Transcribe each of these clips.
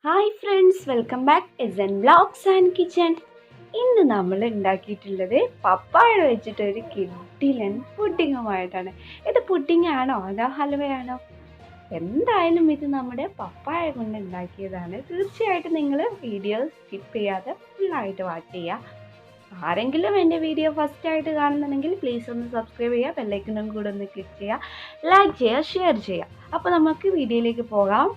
Hi friends, welcome back essence vlogs and kitchen. ഇന്ന് നമ്മൾ ഉണ്ടാക്കിയിട്ടുള്ളത് പപ്പായ വെച്ചിട്ടൊരു കിഡിലൻ പുഡിങ്ങുമായിട്ടാണ്. ഇത് പുഡിംഗ് ആണോ അതോ ഹൽവയാണോ? എന്തായാലും ഇത് നമ്മുടെ പപ്പായ കൊണ്ട് ഉണ്ടാക്കിയതാണ്. തീർച്ചയായിട്ടും നിങ്ങൾ വീഡിയോ സ്കിപ്പ് ചെയ്യാതെ ഫുള്ളായിട്ട് വാച്ച് ചെയ്യുക. ആരെങ്കിലും എൻ്റെ വീഡിയോ ഫസ്റ്റ് ആയിട്ട് കാണുന്നുണ്ടെങ്കിൽ പ്ലീസ് ഒന്ന് സബ്സ്ക്രൈബ് ചെയ്യുക, ബെല്ലൈക്കണും കൂടെ ഒന്ന് ക്ലിക്ക് ചെയ്യുക, ലൈക്ക് ചെയ്യുക, ഷെയർ ചെയ്യുക. അപ്പോൾ നമുക്ക് വീഡിയോയിലേക്ക് പോകാം.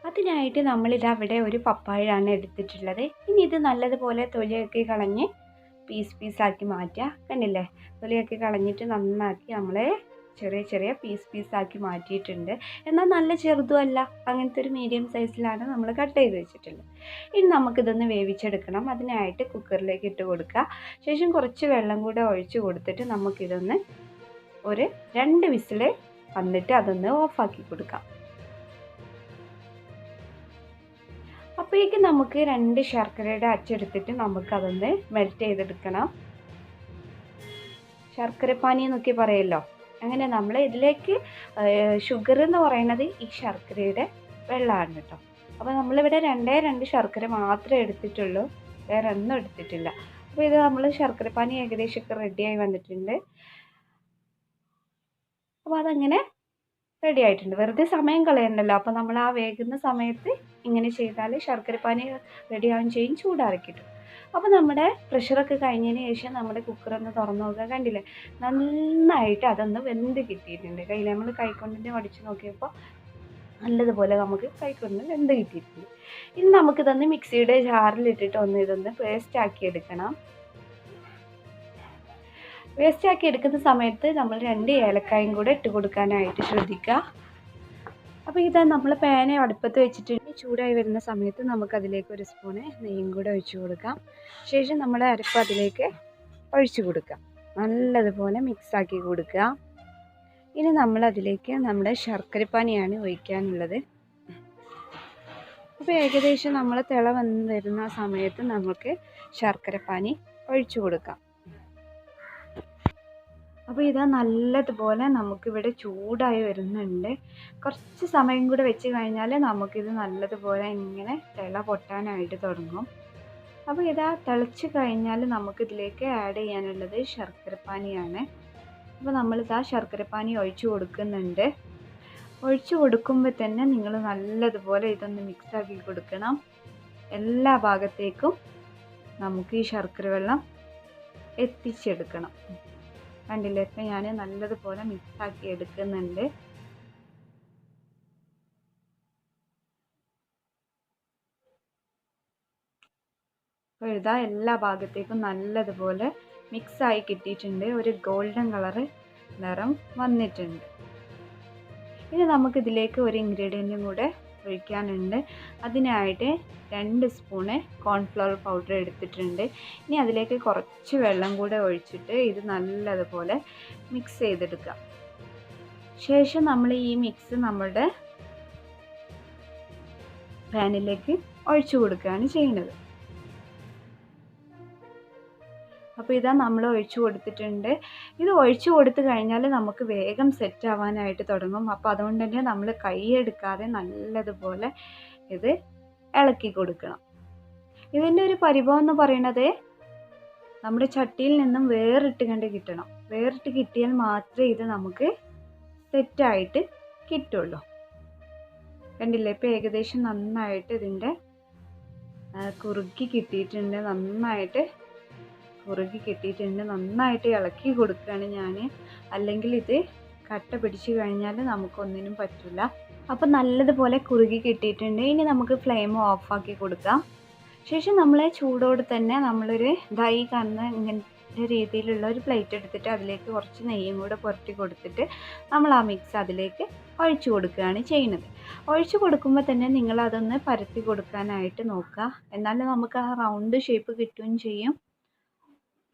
അതിനായിട്ട് നമ്മളിതവിടെ ഒരു പപ്പായയാണ് എടുത്തിട്ടുള്ളത്. ഇനി ഇത് നല്ലതുപോലെ തൊലിയൊക്കെ കളഞ്ഞ് പീസാക്കി മാറ്റുക. കണ്ടില്ലേ, തൊലിയൊക്കെ കളഞ്ഞിട്ട് നന്നാക്കി നമ്മൾ ചെറിയ ചെറിയ പീസാക്കി മാറ്റിയിട്ടുണ്ട്. എന്നാൽ നല്ല ചെറുതുമല്ല, അങ്ങനത്തെ ഒരു മീഡിയം സൈസിലാണ് നമ്മൾ കട്ട് ചെയ്ത് വെച്ചിട്ടുള്ളത്. ഇനി നമുക്കിതൊന്ന് വേവിച്ചെടുക്കണം. അതിനായിട്ട് കുക്കറിലേക്ക് ഇട്ട് കൊടുക്കുക. ശേഷം കുറച്ച് വെള്ളം കൂടെ ഒഴിച്ച് കൊടുത്തിട്ട് നമുക്കിതൊന്ന് ഒരു 2 വിസിൽ വന്നിട്ട് അതൊന്ന് ഓഫാക്കി കൊടുക്കാം. അപ്പോഴേക്കും നമുക്ക് 2 ശർക്കരയുടെ അച്ചെടുത്തിട്ട് നമുക്കതൊന്ന് മെൽറ്റ് ചെയ്തെടുക്കണം. ശർക്കരപ്പാനി എന്നൊക്കെ പറയുമല്ലോ, അങ്ങനെ നമ്മൾ ഇതിലേക്ക് ഷുഗർ എന്ന് പറയുന്നത് ഈ ശർക്കരയുടെ വെള്ളമാണ് കേട്ടോ. അപ്പോൾ നമ്മളിവിടെ 2 ശർക്കര മാത്രമേ എടുത്തിട്ടുള്ളൂ, വേറെ ഒന്നും എടുത്തിട്ടില്ല. അപ്പോൾ ഇത് നമ്മൾ ശർക്കരപ്പാനി ഏകദേശമൊക്കെ റെഡിയായി വന്നിട്ടുണ്ട്. അപ്പോൾ അതങ്ങനെ റെഡി ആയിട്ടുണ്ട്. വെറുതെ സമയം കളയണ്ടല്ലോ. അപ്പോൾ നമ്മൾ ആ വേകുന്ന സമയത്ത് ഇങ്ങനെ ചെയ്താൽ ശർക്കരപ്പാനി റെഡിയാവുകയും ചെയ്യും, ചൂടാറിക്കിട്ടും. അപ്പോൾ നമ്മുടെ പ്രഷറൊക്കെ കഴിഞ്ഞതിന് ശേഷം നമ്മുടെ കുക്കറൊന്ന് തുറന്ന് നോക്കുക. കണ്ടില്ലേ, നന്നായിട്ട് അതൊന്ന് വെന്ത് കിട്ടിയിട്ടുണ്ട്. നമ്മൾ കൈക്കൊണ്ടിട്ട് വടിച്ച് നോക്കിയപ്പോൾ നല്ലതുപോലെ നമുക്ക് കൈക്കൊണ്ട് വെന്ത് കിട്ടിയിട്ടുണ്ട്. ഇനി നമുക്കിതൊന്ന് മിക്സിയുടെ ജാറിലിട്ടിട്ട് ഇതൊന്ന് പേസ്റ്റാക്കി എടുക്കണം. വേസ്റ്റാക്കി എടുക്കുന്ന സമയത്ത് നമ്മൾ 2 ഏലക്കായും കൂടെ ഇട്ട് കൊടുക്കാനായിട്ട് ശ്രദ്ധിക്കുക. അപ്പോൾ ഇത് നമ്മൾ പാന് അടുപ്പത്ത് വെച്ചിട്ട് ചൂടായി വരുന്ന സമയത്ത് നമുക്കതിലേക്ക് 1 സ്പൂണ് നെയ്യും കൂടെ ഒഴിച്ച് കൊടുക്കാം. ശേഷം നമ്മൾ അരപ്പ് അതിലേക്ക് ഒഴിച്ച് കൊടുക്കാം. നല്ലതുപോലെ മിക്സാക്കി കൊടുക്കുക. ഇനി നമ്മളതിലേക്ക് നമ്മുടെ ശർക്കരപ്പാനിയാണ് ഒഴിക്കാനുള്ളത്. അപ്പോൾ ഏകദേശം നമ്മൾ തിള വന്ന് വരുന്ന സമയത്ത് നമുക്ക് ശർക്കരപ്പാനി ഒഴിച്ചു കൊടുക്കാം. അപ്പോൾ ഇതാ നല്ലതുപോലെ നമുക്കിവിടെ ചൂടായി വരുന്നുണ്ട്. കുറച്ച് സമയം കൂടെ വെച്ച് കഴിഞ്ഞാൽ നമുക്കിത് നല്ലതുപോലെ ഇങ്ങനെ തിള പൊട്ടാനായിട്ട് തുടങ്ങും. അപ്പോൾ ഇതാ തിളച്ച് കഴിഞ്ഞാൽ നമുക്കിതിലേക്ക് ആഡ് ചെയ്യാനുള്ളത് ശർക്കരപ്പാനിയാണ്. അപ്പോൾ നമ്മളിതാ ശർക്കരപ്പാനി ഒഴിച്ചു കൊടുക്കുന്നുണ്ട്. ഒഴിച്ചു കൊടുക്കുമ്പോൾ തന്നെ നിങ്ങൾ നല്ലതുപോലെ ഇതൊന്ന് മിക്സാക്കി കൊടുക്കണം. എല്ലാ ഭാഗത്തേക്കും നമുക്ക് ഈ ശർക്കര വെള്ളം എത്തിച്ചെടുക്കണം. കണ്ടില്ലേ, ഇപ്പം ഞാൻ നല്ലതുപോലെ മിക്സാക്കി എടുക്കുന്നുണ്ട്. അപ്പോൾ ഇതാ എല്ലാ ഭാഗത്തേക്കും നല്ലതുപോലെ മിക്സായി കിട്ടിയിട്ടുണ്ട്. ഒരു ഗോൾഡൻ കളറ് നിറം വന്നിട്ടുണ്ട്. ഇനി നമുക്കിതിലേക്ക് ഒരു ഇൻഗ്രീഡിയൻറ്റും കൂടെ ഒഴിക്കാനുണ്ട്. അതിനായിട്ട് 2 സ്പൂണ് കോൺഫ്ലവർ പൗഡർ എടുത്തിട്ടുണ്ട്. ഇനി അതിലേക്ക് കുറച്ച് വെള്ളം കൂടെ ഒഴിച്ചിട്ട് ഇത് നല്ലതുപോലെ മിക്സ് ചെയ്തെടുക്കാം. ശേഷം നമ്മൾ ഈ മിക്സ് നമ്മുടെ പാനിലേക്ക് ഒഴിച്ചു കൊടുക്കുകയാണ് ചെയ്യുന്നത്. അപ്പോൾ ഇതാ നമ്മൾ ഒഴിച്ചു കൊടുത്തിട്ടുണ്ട്. ഇത് ഒഴിച്ചു കൊടുത്തു കഴിഞ്ഞാൽ നമുക്ക് വേഗം സെറ്റ് ആവാനായിട്ട് തുടങ്ങും. അപ്പോൾ അതുകൊണ്ട് തന്നെ നമ്മൾ കൈയെടുക്കാതെ നല്ലതുപോലെ ഇത് ഇളക്കി കൊടുക്കണം. ഇതിൻ്റെ ഒരു പരിഭവം എന്ന് പറയുന്നത് നമ്മുടെ ചട്ടിയിൽ നിന്നും വേറിട്ട് കണ്ട് കിട്ടണം. വേറിട്ട് കിട്ടിയാൽ മാത്രമേ ഇത് നമുക്ക് സെറ്റായിട്ട് കിട്ടുള്ളൂ. കണ്ടില്ലേ, ഇപ്പോൾ ഏകദേശം നന്നായിട്ട് ഇതിൻ്റെ കുറുക്കി കിട്ടിയിട്ടുണ്ട്. നന്നായിട്ട് ഇളക്കി കൊടുക്കുകയാണ് ഞാൻ. അല്ലെങ്കിൽ ഇത് കട്ട പിടിച്ച് കഴിഞ്ഞാൽ നമുക്കൊന്നിനും പറ്റില്ല. അപ്പോൾ നല്ലതുപോലെ കുറുകി കിട്ടിയിട്ടുണ്ട്. ഇനി നമുക്ക് ഫ്ലെയിം ഓഫാക്കി കൊടുക്കാം. ശേഷം നമ്മൾ ചൂടോടെ തന്നെ നമ്മളൊരു ദൈ കാണുന്ന ഇങ്ങനത്തെ രീതിയിലുള്ള ഒരു പ്ലേറ്റ് എടുത്തിട്ട് അതിലേക്ക് കുറച്ച് നെയ്യും കൂടെ പുരട്ടി കൊടുത്തിട്ട് നമ്മൾ ആ മിക്സ് അതിലേക്ക് ഒഴിച്ചു കൊടുക്കുകയാണ് ചെയ്യുന്നത്. ഒഴിച്ചു കൊടുക്കുമ്പോൾ തന്നെ നിങ്ങളതൊന്ന് പരത്തി കൊടുക്കാനായിട്ട് നോക്കുക. എന്നാലും നമുക്ക് ആ റൗണ്ട് ഷേപ്പ് കിട്ടുകയും ചെയ്യും.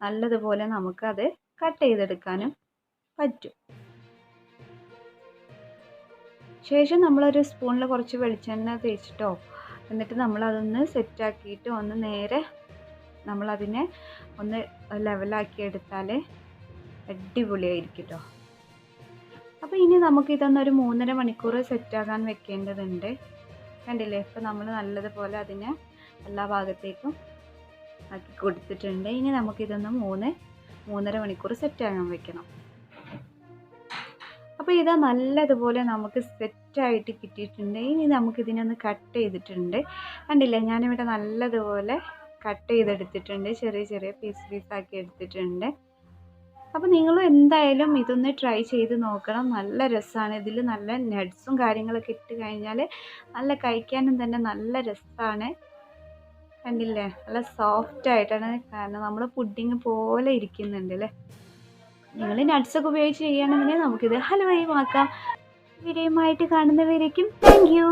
നല്ലതുപോലെ നമുക്കത് കട്ട് ചെയ്തെടുക്കാനും പറ്റും. ശേഷം നമ്മളൊരു സ്പൂണിൽ കുറച്ച് വെളിച്ചെണ്ണ തേച്ചിട്ടോ എന്നിട്ട് നമ്മളതൊന്ന് സെറ്റാക്കിയിട്ട് ഒന്ന് നേരെ നമ്മളതിനെ ഒന്ന് ലെവലാക്കി എടുത്താൽ അടിപൊളിയായിരിക്കും കേട്ടോ. അപ്പോൾ ഇനി നമുക്കിതൊന്നൊരു 3.5 മണിക്കൂർ സെറ്റാകാൻ വെക്കേണ്ടതുണ്ട്. കണ്ടില്ലേ, ഇപ്പോൾ നമ്മൾ നല്ലതുപോലെ അതിനെ എല്ലാ ഭാഗത്തേക്കും ആക്കി കൊടുത്തിട്ടുണ്ട്. ഇനി നമുക്കിതൊന്ന് 3.5 മണിക്കൂർ സെറ്റാകാൻ വെക്കണം. അപ്പോൾ ഇതാ നല്ലതുപോലെ നമുക്ക് സെറ്റായിട്ട് കിട്ടിയിട്ടുണ്ട്. ഇനി നമുക്കിതിനൊന്ന് കട്ട് ചെയ്തിട്ടുണ്ട്. കണ്ടില്ലേ, ഞാനിവിടെ നല്ലതുപോലെ കട്ട് ചെയ്തെടുത്തിട്ടുണ്ട്. ചെറിയ ചെറിയ പീസാക്കി എടുത്തിട്ടുണ്ട്. അപ്പോൾ നിങ്ങളും എന്തായാലും ഇതൊന്ന് ട്രൈ ചെയ്ത് നോക്കണം. നല്ല രസമാണ്. ഇതിൽ നല്ല നട്ട്സും കാര്യങ്ങളൊക്കെ ഇട്ട് കഴിഞ്ഞാൽ നല്ല കഴിക്കാനും തന്നെ നല്ല രസമാണ്. കണ്ടില്ലേ, നല്ല സോഫ്റ്റ് ആയിട്ടാണ്. കാരണം നമ്മൾ പുഡിങ് പോലെ ഇരിക്കുന്നുണ്ട് അല്ലേ. നിങ്ങൾ നട്ട്സൊക്കെ ഉപയോഗിച്ച് ചെയ്യുകയാണെന്നുണ്ടെങ്കിൽ നമുക്കിത് ഹൽവയും ആക്കാം. വീഡിയോയുമായിട്ട് കാണുന്നവരേക്കും താങ്ക് യു.